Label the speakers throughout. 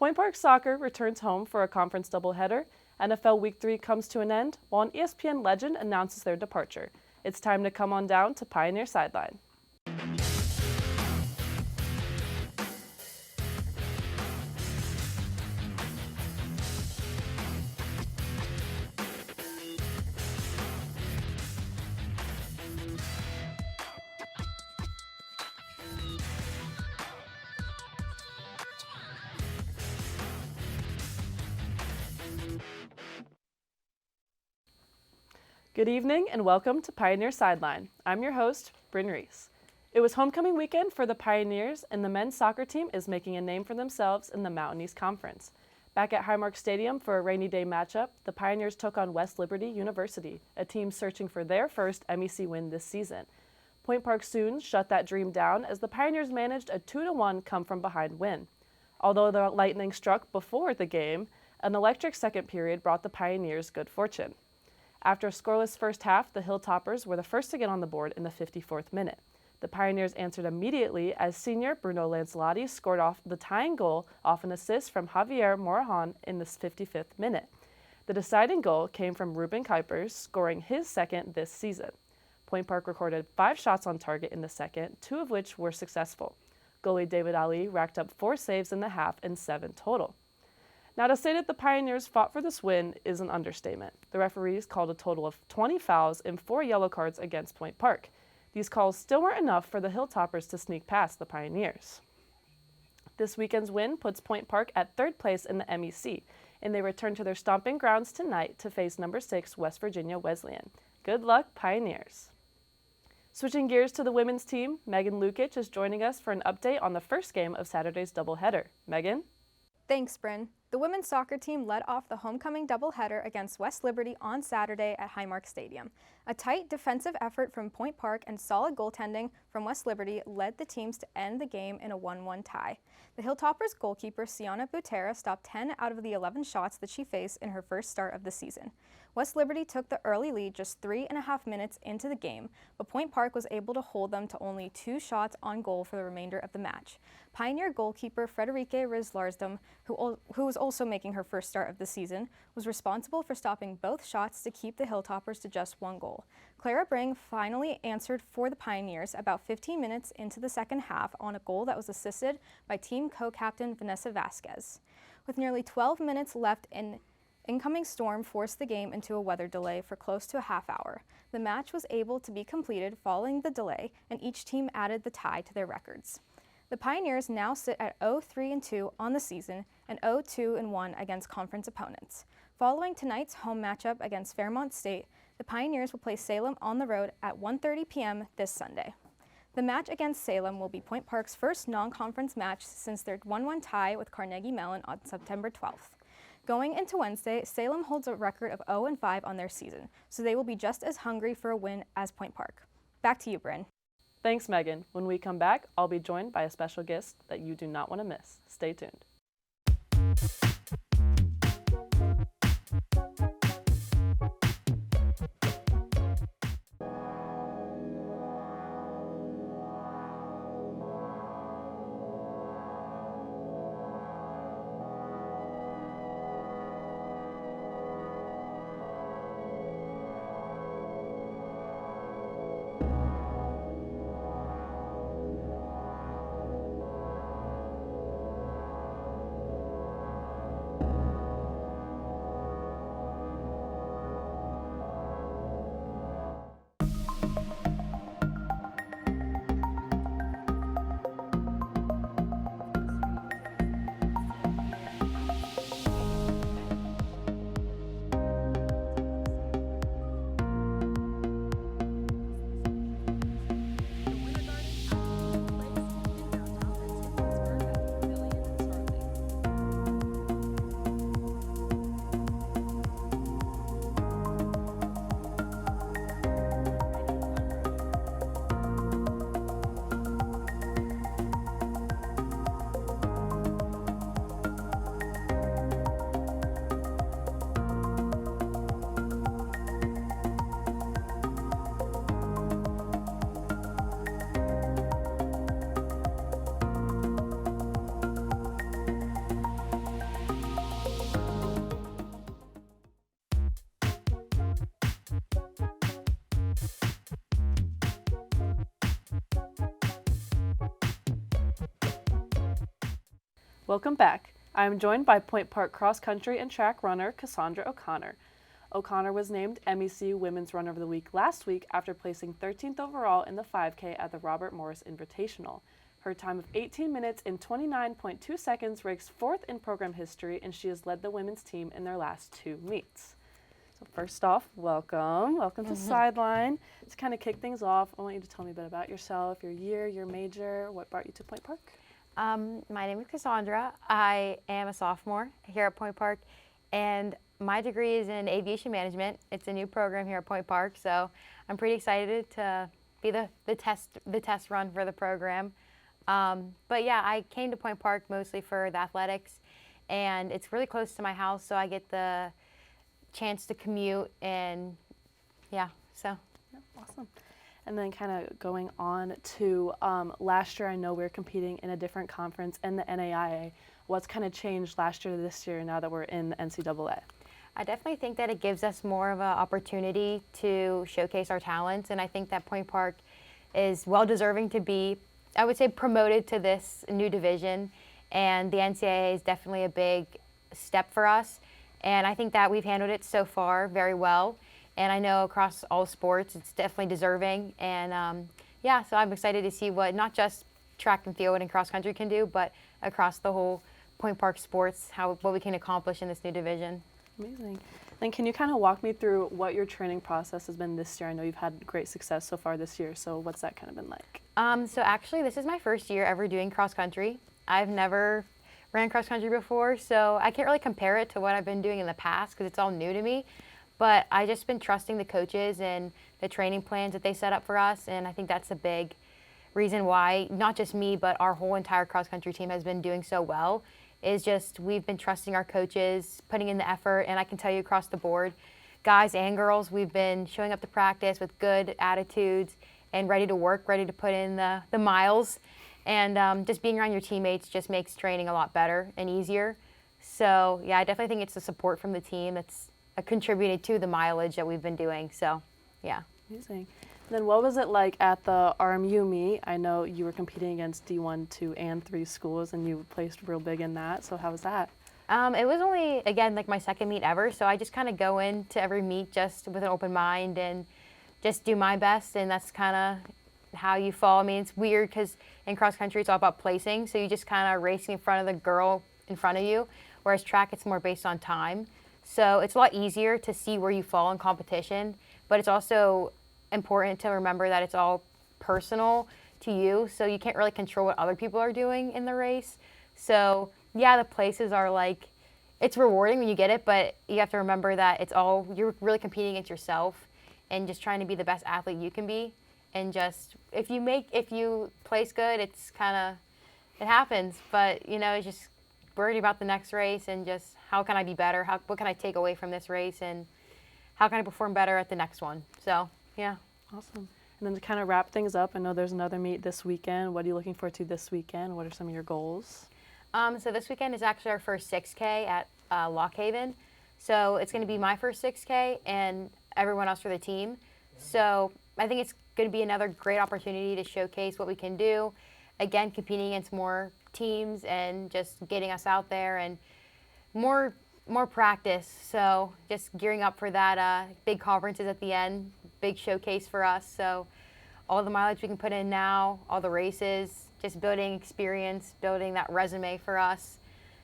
Speaker 1: Point Park Soccer returns home for a conference doubleheader. NFL Week 3 comes to an end, while an ESPN legend announces their departure. It's time to come on down to Pioneer Sideline. Good evening and welcome to Pioneer Sideline. I'm your host, Bryn Reese. It was homecoming weekend for the Pioneers, and the men's soccer team is making a name for themselves in the Mountain East Conference. Back at Highmark Stadium for a rainy day matchup, the Pioneers took on West Liberty University, a team searching for their first MEC win this season. Point Park students shut that dream down as the Pioneers managed a 2-1 come-from-behind win. Although the lightning struck before the game, an electric second period brought the Pioneers good fortune. After a scoreless first half, the Hilltoppers were the first to get on the board in the 54th minute. The Pioneers answered immediately as senior Bruno Lancelotti scored off the tying goal off an assist from Javier Morahan in the 55th minute. The deciding goal came from Ruben Kuipers, scoring his second this season. Point Park recorded 5 shots on target in the second, 2 of which were successful. Goalie David Ali racked up 4 saves in the half and 7 total. Now, to say that the Pioneers fought for this win is an understatement. The referees called a total of 20 fouls and 4 yellow cards against Point Park. These calls still weren't enough for the Hilltoppers to sneak past the Pioneers. This weekend's win puts Point Park at 3rd place in the MEC, and they return to their stomping grounds tonight to face number 6 West Virginia Wesleyan. Good luck, Pioneers! Switching gears to the women's team, Megan Lukic is joining us for an update on the first game of Saturday's doubleheader. Megan?
Speaker 2: Thanks, Bryn. The women's soccer team led off the homecoming doubleheader against West Liberty on Saturday at Highmark Stadium. A tight defensive effort from Point Park and solid goaltending from West Liberty led the teams to end the game in a 1-1 tie. The Hilltoppers goalkeeper Sienna Butera stopped 10 out of the 11 shots that she faced in her first start of the season. West Liberty took the early lead just 3.5 minutes into the game, but Point Park was able to hold them to only 2 shots on goal for the remainder of the match. Pioneer goalkeeper Frederike Rislarsdom, who was also making her first start of the season, was responsible for stopping both shots to keep the Hilltoppers to just 1 goal. Clara Bring finally answered for the Pioneers about 15 minutes into the second half on a goal that was assisted by team co-captain Vanessa Vasquez. With nearly 12 minutes left, an incoming storm forced the game into a weather delay for close to a half hour. The match was able to be completed following the delay, and each team added the tie to their records. The Pioneers now sit at 0-3-2 on the season and 0-2-1 against conference opponents. Following tonight's home matchup against Fairmont State, the Pioneers will play Salem on the road at 1:30 p.m. this Sunday. The match against Salem will be Point Park's first non-conference match since their 1-1 tie with Carnegie Mellon on September 12th. Going into Wednesday, Salem holds a record of 0-5 on their season, so they will be just as hungry for a win as Point Park. Back to you, Bryn.
Speaker 1: Thanks, Megan. When we come back, I'll be joined by a special guest that you do not want to miss. Stay tuned. Welcome back. I am joined by Point Park cross country and track runner Cassandra O'Connor. O'Connor was named MECU Women's Runner of the Week last week after placing 13th overall in the 5K at the Robert Morris Invitational. Her time of 18 minutes and 29.2 seconds ranks 4th in program history, and she has led the women's team in their last 2 meets. So first off, welcome. Welcome to Sideline. To kind of kick things off, I want you to tell me a bit about yourself, your year, your major, what brought you to Point Park.
Speaker 3: My name is Cassandra. I am a sophomore here at Point Park, and my degree is in aviation management. It's a new program here at Point Park, so I'm pretty excited to be the test run for the program. But yeah, I came to Point Park mostly for the athletics, and it's really close to my house, so I get the chance to commute, and yeah, so.
Speaker 1: Yeah, awesome. And then kind of going on to last year, I know we were competing in a different conference in the NAIA. What's kind of changed last year to this year now that we're in the NCAA?
Speaker 3: I definitely think that it gives us more of an opportunity to showcase our talents, and I think that Point Park is well deserving to be, I would say, promoted to this new division, and the NCAA is definitely a big step for us, and I think that we've handled it so far very well, and I know across all sports it's definitely deserving, and yeah, so I'm excited to see what not just track and field and cross country can do, but across the whole Point Park sports, what we can accomplish in this new division.
Speaker 1: Amazing. Then can you kind of walk me through what your training process has been this year? I know you've had great success so far this year, so what's that kind of been like?
Speaker 3: So actually, this is my first year ever doing cross country. I've never ran cross country before, so I can't really compare it to what I've been doing in the past because it's all new to me. But I just been trusting the coaches and the training plans that they set up for us, and I think that's a big reason why not just me, but our whole entire cross country team has been doing so well. Is just we've been trusting our coaches, putting in the effort, and I can tell you across the board, guys and girls, we've been showing up to practice with good attitudes and ready to work, ready to put in the miles, and just being around your teammates just makes training a lot better and easier. So yeah, I definitely think it's the support from the team that's contributed to the mileage that we've been doing, so yeah.
Speaker 1: Amazing. Then what was it like at the RMU meet? I know you were competing against D1, 2, and 3 schools, and you placed real big in that. So how was that?
Speaker 3: It was only, again, like my second meet ever, so I just kind of go into every meet just with an open mind and just do my best, and that's kind of how you fall. I mean, it's weird because in cross country it's all about placing, so you just kind of racing in front of the girl in front of you, whereas track it's more based on time. So it's a lot easier to see where you fall in competition, but it's also important to remember that it's all personal to you, so you can't really control what other people are doing in the race. So yeah, the places are like, it's rewarding when you get it, but you have to remember that it's all, you're really competing against yourself and just trying to be the best athlete you can be, and just if you place good, it's kind of, it happens, but you know, it's just worried about the next race and just how can I be better, what can I take away from this race, and how can I perform better at the next one. So yeah.
Speaker 1: Awesome. And then to kind of wrap things up, I know there's another meet this weekend. What are you looking forward to this weekend? What are some of your goals?
Speaker 3: So this weekend is actually our first 6K at Lock Haven. So it's going to be my first 6K and everyone else for the team. So I think it's going to be another great opportunity to showcase what we can do. Again, competing against more teams and just getting us out there and more practice. So just gearing up for that big conferences at the end, big showcase for us. So all the mileage we can put in now, all the races, just building experience, building that resume for us.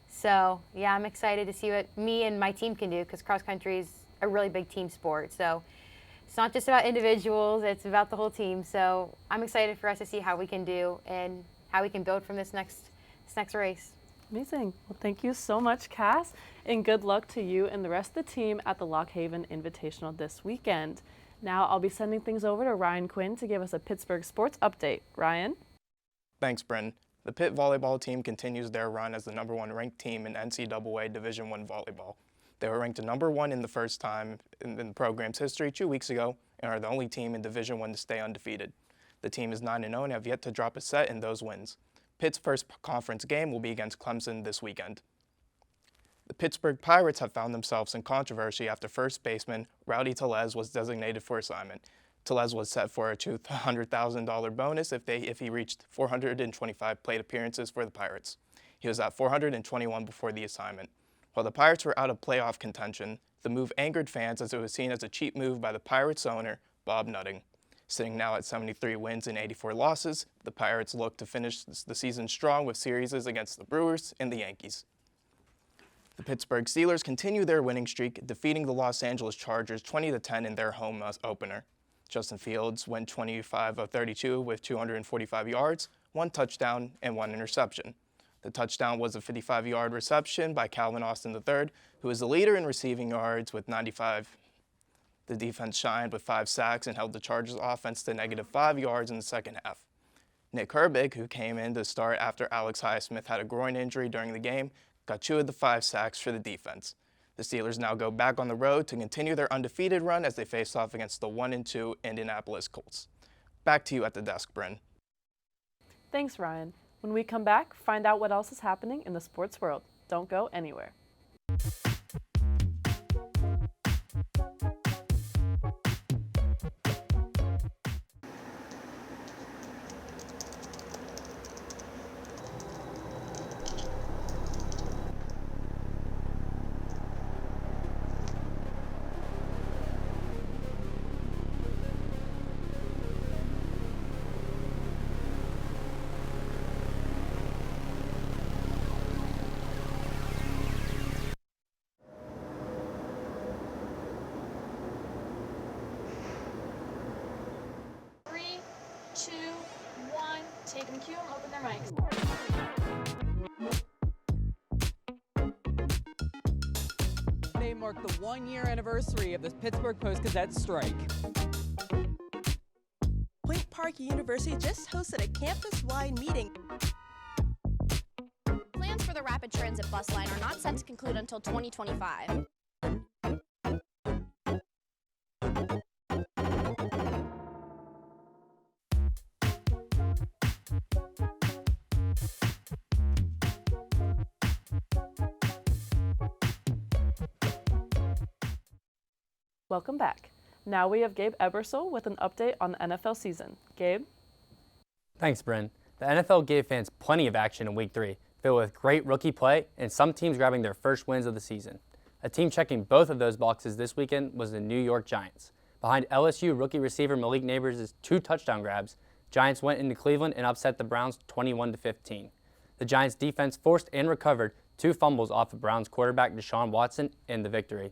Speaker 3: So yeah, I'm excited to see what me and my team can do, because cross country is a really big team sport. So it's not just about individuals, it's about the whole team. So I'm excited for us to see how we can do and how we can build from this next race.
Speaker 1: Amazing. Well, thank you so much, Cass, and good luck to you and the rest of the team at the Lock Haven Invitational this weekend. Now I'll be sending things over to Ryan Quinn to give us a Pittsburgh sports update. Ryan?
Speaker 4: Thanks, Bryn. The Pitt volleyball team continues their run as the #1 ranked team in NCAA Division I volleyball. They were ranked #1 in the first time in the program's history 2 weeks ago and are the only team in Division I to stay undefeated. The team is 9-0 and have yet to drop a set in those wins. Pitt's first conference game will be against Clemson this weekend. The Pittsburgh Pirates have found themselves in controversy after first baseman Rowdy Tellez was designated for assignment. Tellez was set for a $200,000 bonus if he reached 425 plate appearances for the Pirates. He was at 421 before the assignment. While the Pirates were out of playoff contention, the move angered fans as it was seen as a cheap move by the Pirates owner, Bob Nutting. Sitting now at 73 wins and 84 losses, the Pirates look to finish the season strong with series against the Brewers and the Yankees. The Pittsburgh Steelers continue their winning streak, defeating the Los Angeles Chargers 20-10 in their home opener. Justin Fields went 25 of 32 with 245 yards, 1 touchdown, and 1 interception. The touchdown was a 55-yard reception by Calvin Austin III, who is the leader in receiving yards with 95. The defense shined with 5 sacks and held the Chargers offense to -5 yards in the second half. Nick Herbig, who came in to start after Alex Highsmith had a groin injury during the game, got 2 of the 5 sacks for the defense. The Steelers now go back on the road to continue their undefeated run as they face off against the 1-2 Indianapolis Colts. Back to you at the desk, Bryn.
Speaker 1: Thanks, Ryan. When we come back, find out what else is happening in the sports world. Don't go anywhere.
Speaker 5: Take them cue and open their mics.
Speaker 6: Today marked the 1-year anniversary of the Pittsburgh Post-Gazette strike.
Speaker 7: Point Park University just hosted a campus-wide meeting.
Speaker 5: Plans for the rapid transit bus line are not set to conclude until 2025.
Speaker 1: Welcome back. Now we have Gabe Ebersol with an update on the NFL season. Gabe?
Speaker 8: Thanks, Bryn. The NFL gave fans plenty of action in Week 3, filled with great rookie play and some teams grabbing their first wins of the season. A team checking both of those boxes this weekend was the New York Giants. Behind LSU rookie receiver Malik Nabers' 2 touchdown grabs, Giants went into Cleveland and upset the Browns 21-15. The Giants' defense forced and recovered 2 fumbles off of Browns quarterback Deshaun Watson in the victory.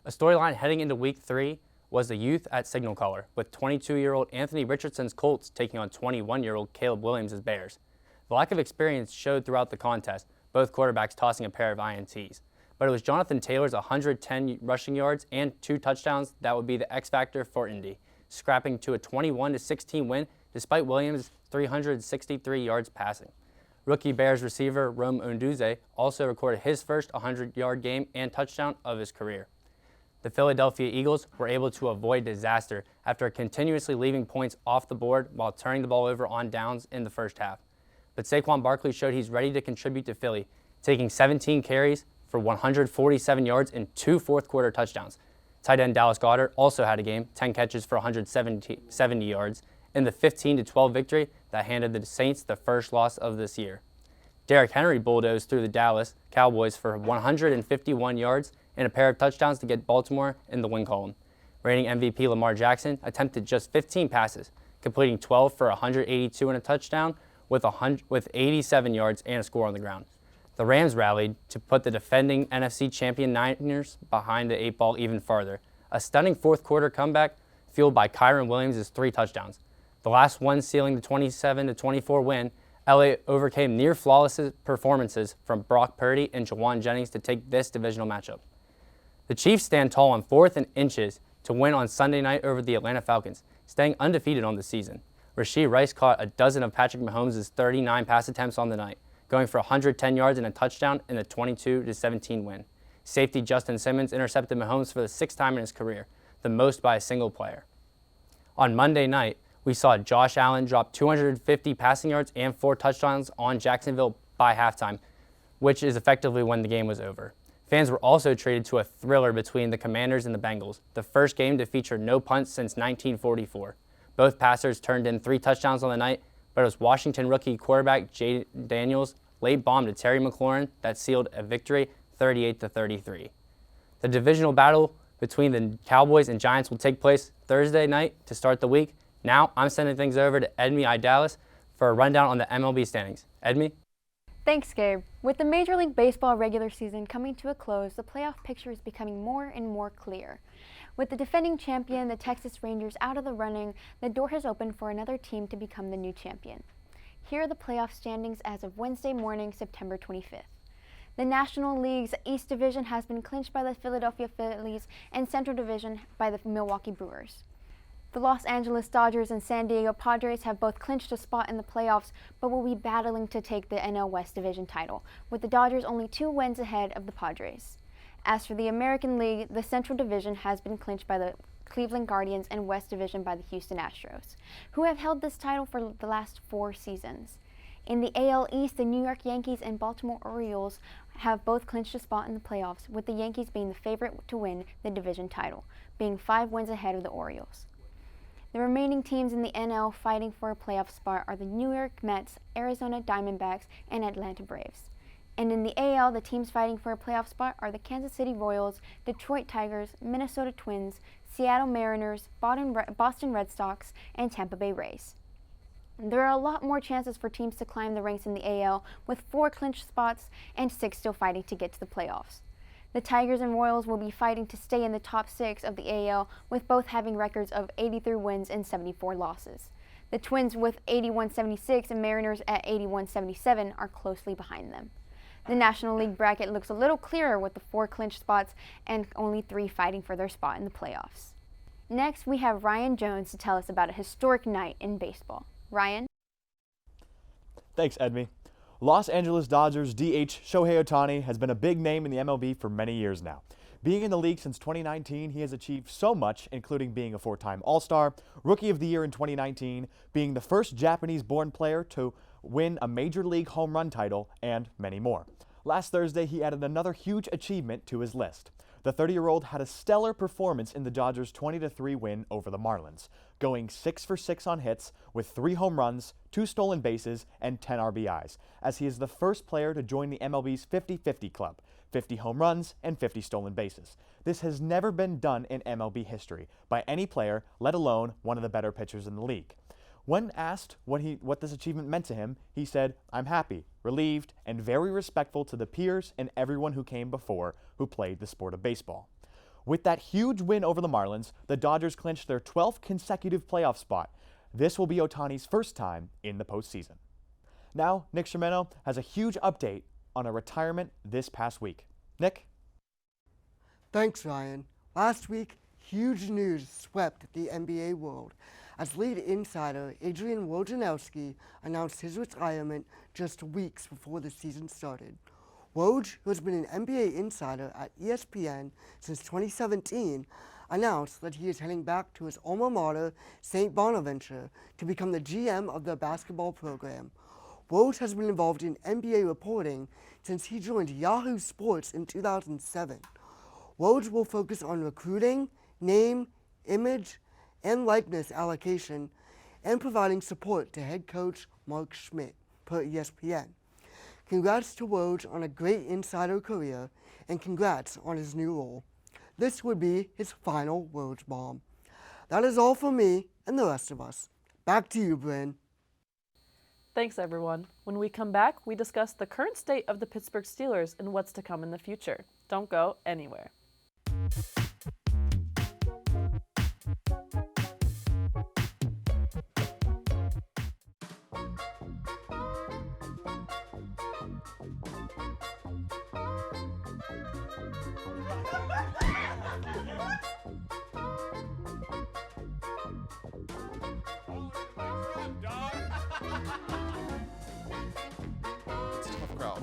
Speaker 8: A storyline heading into Week 3 was the youth at Signal Caller, with 22-year-old Anthony Richardson's Colts taking on 21-year-old Caleb Williams' Bears. The lack of experience showed throughout the contest, both quarterbacks tossing a pair of INTs. But it was Jonathan Taylor's 110 rushing yards and 2 touchdowns that would be the X factor for Indy, scrapping to a 21-16 win despite Williams' 363 yards passing. Rookie Bears receiver Rome Odunze also recorded his first 100-yard game and touchdown of his career. The Philadelphia Eagles were able to avoid disaster after continuously leaving points off the board while turning the ball over on downs in the first half. But Saquon Barkley showed he's ready to contribute to Philly, taking 17 carries for 147 yards and 2 fourth-quarter touchdowns. Tight end Dallas Goedert also had a game, 10 catches for 170 yards, in the 15-12 victory that handed the Saints the first loss of this year. Derrick Henry bulldozed through the Dallas Cowboys for 151 yards and a pair of touchdowns to get Baltimore in the win column. Reigning MVP Lamar Jackson attempted just 15 passes, completing 12 for 182 and a touchdown with 87 yards and a score on the ground. The Rams rallied to put the defending NFC champion Niners behind the 8 ball even farther. A stunning fourth-quarter comeback fueled by Kyren Williams' 3 touchdowns. The last one sealing the 27-24 win, LA overcame near-flawless performances from Brock Purdy and Jawan Jennings to take this divisional matchup. The Chiefs stand tall on 4th and inches to win on Sunday night over the Atlanta Falcons, staying undefeated on the season. Rashee Rice caught a dozen of Patrick Mahomes' 39 pass attempts on the night, going for 110 yards and a touchdown in the 22-17 win. Safety Justin Simmons intercepted Mahomes for the 6th time in his career, the most by a single player. On Monday night, we saw Josh Allen drop 250 passing yards and 4 touchdowns on Jacksonville by halftime, which is effectively when the game was over. Fans were also treated to a thriller between the Commanders and the Bengals, the first game to feature no punts since 1944. Both passers turned in 3 touchdowns on the night, but it was Washington rookie quarterback Jay Daniels late bomb to Terry McLaurin that sealed a victory 38-33. The divisional battle between the Cowboys and Giants will take place Thursday night to start the week. Now I'm sending things over to Edmie Idalis for a rundown on the MLB standings. Edmie?
Speaker 9: Thanks, Gabe. With the Major League Baseball regular season coming to a close, the playoff picture is becoming more and more clear. With the defending champion, the Texas Rangers, out of the running, the door has opened for another team to become the new champion. Here are the playoff standings as of Wednesday morning, September 25th. The National League's East Division has been clinched by the Philadelphia Phillies and Central Division by the Milwaukee Brewers. The Los Angeles Dodgers and San Diego Padres have both clinched a spot in the playoffs, but will be battling to take the NL West Division title, with the Dodgers only 2 wins ahead of the Padres. As for the American League, the Central Division has been clinched by the Cleveland Guardians and West Division by the Houston Astros, who have held this title for the last 4 seasons. In the AL East, the New York Yankees and Baltimore Orioles have both clinched a spot in the playoffs, with the Yankees being the favorite to win the division title, being 5 wins ahead of the Orioles. The remaining teams in the NL fighting for a playoff spot are the New York Mets, Arizona Diamondbacks, and Atlanta Braves. And in the AL, the teams fighting for a playoff spot are the Kansas City Royals, Detroit Tigers, Minnesota Twins, Seattle Mariners, Boston Red Sox, and Tampa Bay Rays. There are a lot more chances for teams to climb the ranks in the AL, with 4 clinched spots and 6 still fighting to get to the playoffs. The Tigers and Royals will be fighting to stay in the top 6 of the AL, with both having records of 83 wins and 74 losses. The Twins with 81-76 and Mariners at 81-77 are closely behind them. The National League bracket looks a little clearer with the 4 clinched spots and only 3 fighting for their spot in the playoffs. Next, we have Ryan Jones to tell us about a historic night in baseball. Ryan?
Speaker 10: Thanks, Edmie. Los Angeles Dodgers DH Shohei Ohtani has been a big name in the MLB for many years now. Being in the league since 2019, he has achieved so much, including being a 4-time All-Star, Rookie of the Year in 2019, being the first Japanese-born player to win a Major League home run title, and many more. Last Thursday, he added another huge achievement to his list. The 30-year-old had a stellar performance in the Dodgers' 20-3 win over the Marlins, going 6 for 6 on hits with 3 home runs, 2 stolen bases, and 10 RBIs, as he is the first player to join the MLB's 50-50 club, 50 home runs and 50 stolen bases. This has never been done in MLB history by any player, let alone one of the better pitchers in the league. When asked what this achievement meant to him, he said, "I'm happy, relieved, and very respectful to the peers and everyone who came before who played the sport of baseball." With that huge win over the Marlins, the Dodgers clinched their 12th consecutive playoff spot. This will be Ohtani's first time in the postseason. Now, Nick Shermano has a huge update on a retirement this past week. Nick?
Speaker 11: Thanks, Ryan. Last week, huge news swept the NBA world as lead insider Adrian Wojnarowski announced his retirement just weeks before the season started. Woj, who has been an NBA insider at ESPN since 2017, announced that he is heading back to his alma mater, St. Bonaventure, to become the GM of the basketball program. Woj has been involved in NBA reporting since he joined Yahoo Sports in 2007. Woj will focus on recruiting, name, image, and likeness allocation, and providing support to head coach Mark Schmidt, per ESPN. Congrats to Woj on a great insider career, and congrats on his new role. This would be his final Woj bomb. That is all from me and the rest of us. Back to you, Bryn.
Speaker 1: Thanks, everyone. When we come back, we discuss the current state of the Pittsburgh Steelers and what's to come in the future. Don't go anywhere.
Speaker 12: It's a tough crowd.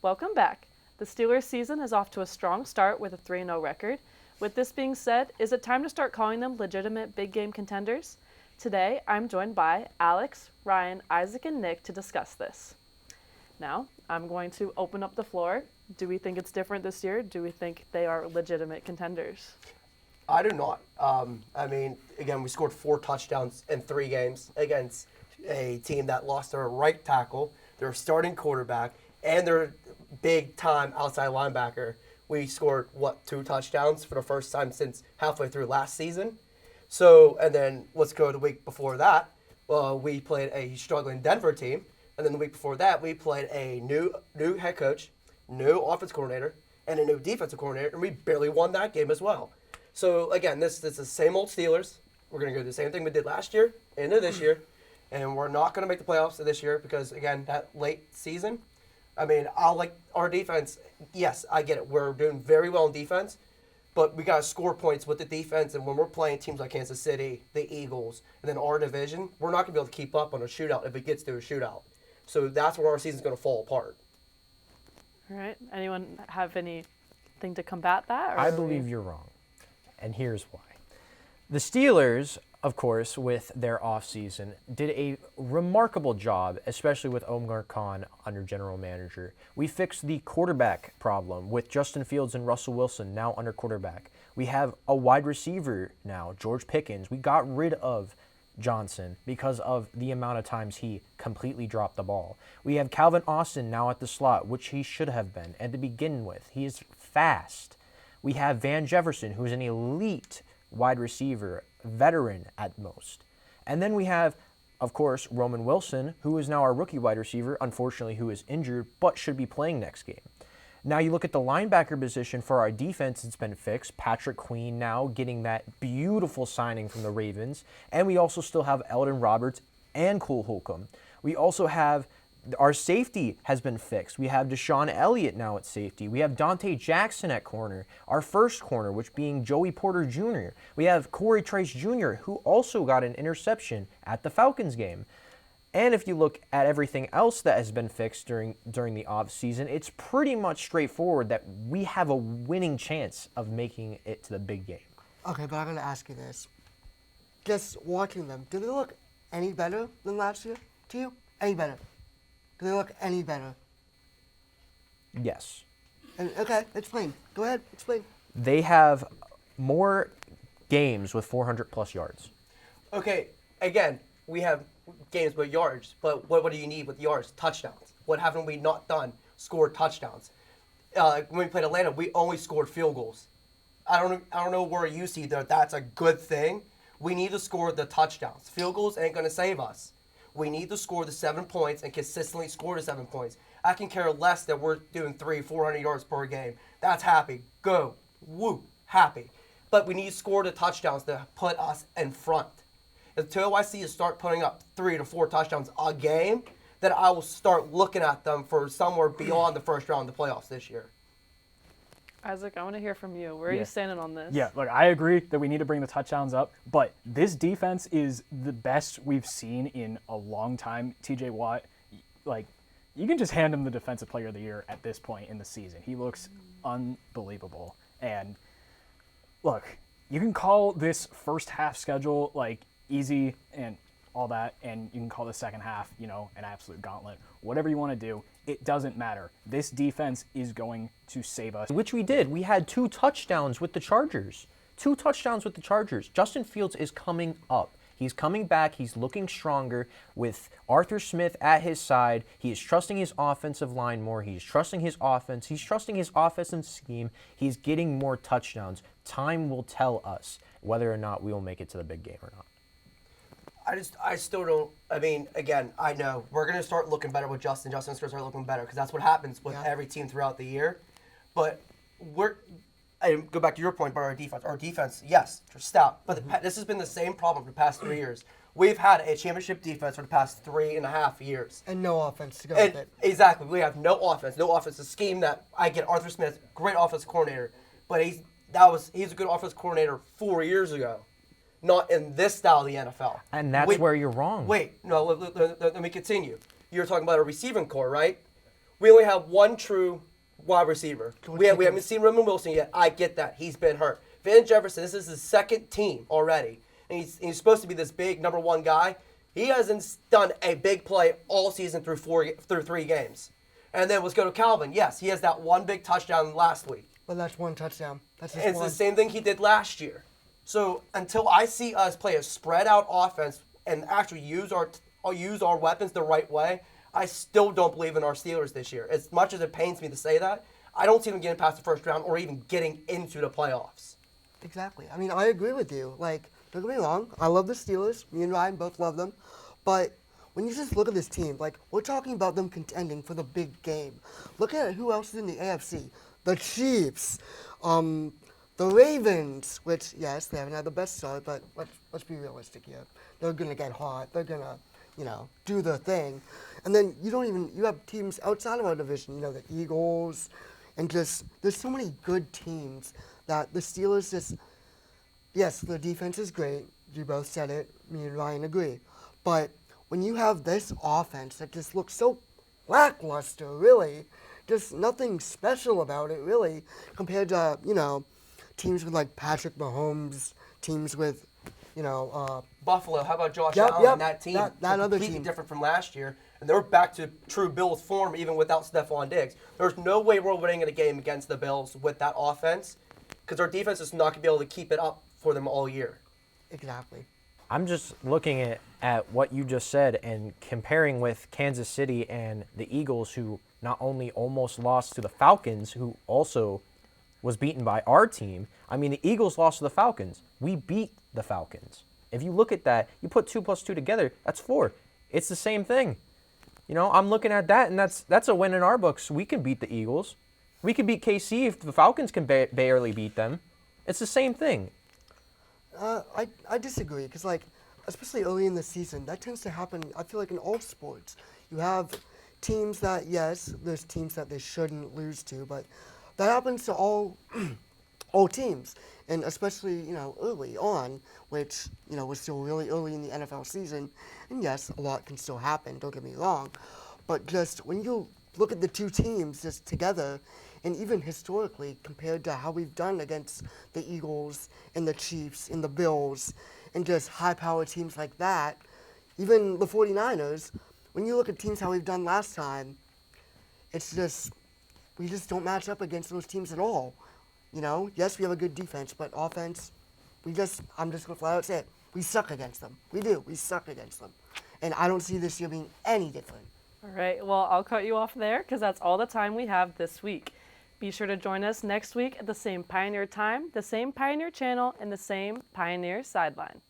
Speaker 1: Welcome back. The Steelers season is off to a strong start with a 3-0 record. With this being said, is it time to start calling them legitimate big game contenders? Today, I'm joined by Alex, Ryan, Isaac, and Nick to discuss this. Now, I'm going to open up the floor. Do we think it's different this year? Do we think they are legitimate contenders?
Speaker 13: I do not. I mean, again, we scored 4 touchdowns in 3 games against a team that lost their right tackle, their starting quarterback, and their big-time outside linebacker. We scored, 2 touchdowns for the first time since halfway through last season. So, and then let's go the week before that. We played a struggling Denver team. And then the week before that, we played a new head coach, new offensive coordinator, and a new defensive coordinator, and we barely won that game as well. So, again, this is the same old Steelers. We're going to do the same thing we did last year into this year, and we're not going to make the playoffs this year because, again, that late season, I mean, I like our defense. Yes, I get it. We're doing very well in defense, but we got to score points with the defense, and when we're playing teams like Kansas City, the Eagles, and then our division, we're not going to be able to keep up on a shootout if it gets to a shootout. So that's where our season's going to fall apart.
Speaker 1: All right. Anyone have anything to combat that? Or
Speaker 14: I believe you're wrong, and here's why. The Steelers, of course, with their offseason, did a remarkable job, especially with Omar Khan under general manager. We fixed the quarterback problem with Justin Fields and Russell Wilson now under quarterback. We have a wide receiver now, George Pickens. We got rid of Johnson because of the amount of times he completely dropped the ball. We have Calvin Austin now at the slot, which he should have been and to begin with. He is fast. We have Van Jefferson, who's an elite wide receiver, veteran at most. And then we have, of course, Roman Wilson, who is now our rookie wide receiver, unfortunately, who is injured, but should be playing next game. Now you look at the linebacker position for our defense, it's been fixed. Patrick Queen now getting that beautiful signing from the Ravens. And we also still have Eldon Roberts and Cole Holcomb. We also have our safety has been fixed. We have Deshaun Elliott now at safety. We have Dante Jackson at corner, our first corner, which being Joey Porter Jr. We have Corey Trice Jr., who also got an interception at the Falcons game. And if you look at everything else that has been fixed during the offseason, it's pretty much straightforward that we have a winning chance of making it to the big game.
Speaker 11: Okay, but I'm going to ask you this. Just watching them, do they look any better than last year to you? Any better? Do they look any better?
Speaker 14: Yes.
Speaker 11: Okay, explain. Go ahead, explain.
Speaker 14: They have more games with 400-plus yards.
Speaker 13: Okay, again, we have games with yards, but what do you need with yards? Touchdowns. What haven't we not done? Scored touchdowns. When we played Atlanta, we only scored field goals. I don't know where you see that that's a good thing. We need to score the touchdowns. Field goals ain't going to save us. We need to score the 7 points and consistently score the 7 points. I can care less that we're doing 300-400 yards per game. That's happy. Go. Woo. Happy. But we need to score the touchdowns to put us in front. Until I see us start putting up 3 to 4 touchdowns a game, then I will start looking at them for somewhere beyond the first round of the playoffs this year.
Speaker 1: Isaac, I want to hear from you. Where are you standing on this?
Speaker 15: Yeah, look, I agree that we need to bring the touchdowns up, but this defense is the best we've seen in a long time. TJ Watt, like, you can just hand him the Defensive Player of the Year at this point in the season. He looks unbelievable. And look, you can call this first half schedule, like, easy and all that, and you can call the second half, an absolute gauntlet. Whatever you want to do, it doesn't matter. This defense is going to save us.
Speaker 14: Which we did. We had 2 touchdowns with the Chargers. 2 touchdowns with the Chargers. Justin Fields is coming up. He's coming back. He's looking stronger with Arthur Smith at his side. He is trusting his offensive line more. He's trusting his offense. He's trusting his offensive scheme. He's getting more touchdowns. Time will tell us whether or not we will make it to the big game or not.
Speaker 13: I still don't. I mean, again, I know we're going to start looking better with Justin. Justin's going to start looking better because that's what happens with every team throughout the year. But I go back to your point about our defense. Our defense, yes, they're stout. But this has been the same problem for the past 3 years. We've had a championship defense for the past 3.5 years.
Speaker 11: And no offense to go with it.
Speaker 13: Exactly. We have no offense. No offensive scheme that I get Arthur Smith, great offensive coordinator. But he's a good offensive coordinator 4 years ago. Not in this style of the NFL.
Speaker 14: And that's where you're wrong.
Speaker 13: Wait, no, let me continue. You're talking about a receiving core, right? we only have one true wide receiver. We haven't seen Roman Wilson yet. I get that. He's been hurt. Van Jefferson, this is his second team already. And he's supposed to be this big number one guy. He hasn't done a big play all season through 3 games. And then let's go to Calvin. Yes, he has that one big touchdown last week.
Speaker 11: Well, that's one touchdown. That's just
Speaker 13: It's
Speaker 11: one.
Speaker 13: the same thing he did last year. So until I see us play a spread out offense and actually use our weapons the right way, I still don't believe in our Steelers this year. As much as it pains me to say that, I don't see them getting past the first round or even getting into the playoffs.
Speaker 11: Exactly. I mean, I agree with you. Like, don't get me wrong. I love the Steelers. Me and Ryan both love them. But when you just look at this team, like, we're talking about them contending for the big game. Look at who else is in the AFC. The Chiefs, the Ravens, which, yes, they haven't had the best start, but let's be realistic here. They're going to get hot. They're going to, do their thing. And then you have teams outside of our division, the Eagles, and just, there's so many good teams that the Steelers just, yes, the defense is great. You both said it. Me and Ryan agree. But when you have this offense that just looks so lackluster, really, just nothing special about it, really, compared to, teams with, like, Patrick Mahomes, teams with,
Speaker 13: Buffalo, how about Josh Allen and that team?
Speaker 11: That other
Speaker 13: completely
Speaker 11: team.
Speaker 13: different from last year. And they're back to true Bills form even without Stephon Diggs. There's no way we're winning in a game against the Bills with that offense because our defense is not going to be able to keep it up for them all year.
Speaker 11: Exactly.
Speaker 14: I'm just looking at what you just said and comparing with Kansas City and the Eagles, who not only almost lost to the Falcons, who also was beaten by our team. I mean, the Eagles lost to the Falcons. We beat the Falcons. If you look at that, you put 2 + 2 together, that's 4. It's the same thing. I'm looking at that, and that's a win in our books. We can beat the Eagles. We can beat KC if the Falcons can barely beat them. It's the same thing.
Speaker 11: I disagree, because, like, especially early in the season, that tends to happen, I feel like, in all sports. You have teams that, yes, there's teams that they shouldn't lose to, but that happens to all teams. And especially, early on, which, we're still really early in the NFL season. And yes, a lot can still happen, don't get me wrong. But just when you look at the two teams just together, and even historically compared to how we've done against the Eagles and the Chiefs and the Bills and just high-powered teams like that, even the 49ers, when you look at teams how we've done last time, it's just, we just don't match up against those teams at all. Yes, we have a good defense, but offense, I'm just going to flat out say it. We suck against them. We do. We suck against them. And I don't see this year being any different.
Speaker 1: All right, well, I'll cut you off there because that's all the time we have this week. Be sure to join us next week at the same Pioneer time, the same Pioneer channel, and the same Pioneer Sideline.